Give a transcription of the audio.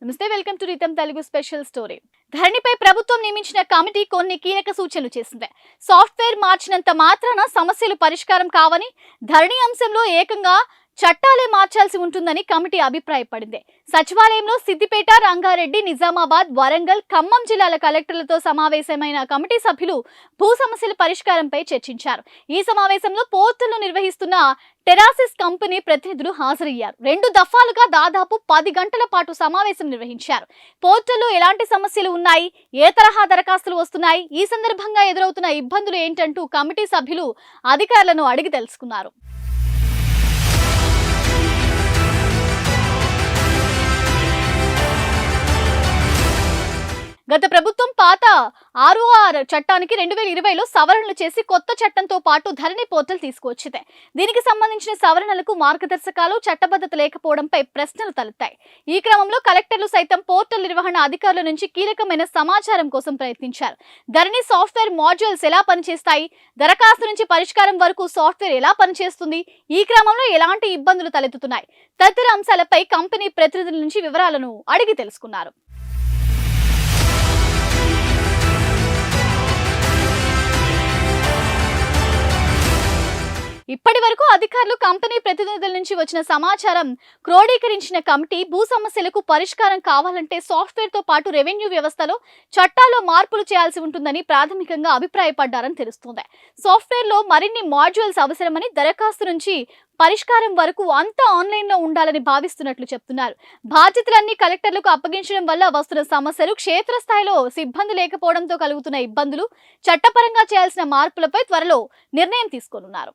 నమస్తే, welcome to రితం Telugu special story. ధరణిపై ప్రభుత్వం నియమించిన కమిటీ కొన్ని కీలక సూచనలు చేసింది. సాఫ్ట్వేర్ మార్చినంత మాత్రాన సమస్యలు పరిష్కారం కావని, ధరణి అంశంలో ఏకంగా చట్టాలే మార్చాల్సి ఉంటుందని కమిటీ అభిప్రాయపడింది. సచివాలయంలో సిద్దిపేట, రంగారెడ్డి, నిజామాబాద్, వరంగల్, ఖమ్మం జిల్లాల కలెక్టర్లతో సమావేశమైన కమిటీ సభ్యులు భూ సమస్యల పరిష్కారంపై చర్చించారు. ఈ సమావేశంలో పోర్టులను నిర్వహిస్తున్న టెరాసిస్ కంపెనీ ప్రతినిధులు హాజరయ్యారు. 2 దఫాలుగా దాదాపు 10 గంటల పాటు సమావేశం నిర్వహించారు. పోర్టుల్లో ఎలాంటి సమస్యలు ఉన్నాయి, ఏ తరహా దరఖాస్తులు వస్తున్నాయి, ఈ సందర్భంగా ఎదురవుతున్న ఇబ్బందులు ఏంటంటూ కమిటీ సభ్యులు అధికారులను అడిగి తెలుసుకున్నారు. గత ప్రభుత్వం పాత ఆర్ఓఆర్ చట్టానికి 2020లో సవరణలు చేసి కొత్త చట్టంతో పాటు ధరణి పోర్టల్ తీసుకువచ్చింది. దీనికి సంబంధించిన సవరణలకు మార్గదర్శకాలు, చట్టబద్ధత లేకపోవడంపై ప్రశ్నలు తలెత్తాయి. ఈ క్రమంలో కలెక్టర్లు సైతం పోర్టల్ నిర్వహణ అధికారుల నుంచి కీలకమైన సమాచారం కోసం ప్రయత్నించారు. ధరణి సాఫ్ట్వేర్ మాడ్యూల్స్ ఎలా పనిచేస్తాయి, దరఖాస్తు నుంచి పరిష్కారం వరకు సాఫ్ట్వేర్ ఎలా పనిచేస్తుంది, ఈ క్రమంలో ఎలాంటి ఇబ్బందులు తలెత్తుతున్నాయి తదితర అంశాలపై కంపెనీ ప్రతినిధుల నుంచి వివరాలను అడిగి తెలుసుకున్నారు. ఇప్పటి వరకు అధికారులు కంపెనీ ప్రతినిధుల నుంచి వచ్చిన సమాచారం క్రోడీకరించిన కమిటీ భూ సమస్యలకు పరిష్కారం కావాలంటే సాఫ్ట్వేర్ తో పాటు రెవెన్యూ వ్యవస్థలో చట్టాల్లో మార్పులు చేయాల్సి ఉంటుందని ప్రాథమికంగా అభిప్రాయపడ్డారని తెలుస్తోంది. సాఫ్ట్వేర్ లో మరిన్ని మాడ్యూల్స్ అవసరమని, దరఖాస్తు నుంచి పరిష్కారం వరకు అంతా ఆన్లైన్ లో ఉండాలని భావిస్తున్నట్లు చెప్తున్నారు. బాధ్యతలన్నీ కలెక్టర్లకు అప్పగించడం వల్ల వస్తున్న సమస్యలు, క్షేత్రస్థాయిలో సిబ్బంది లేకపోవడంతో కలుగుతున్న ఇబ్బందులు, చట్టపరంగా చేయాల్సిన మార్పులపై త్వరలో నిర్ణయం తీసుకోనున్నారు.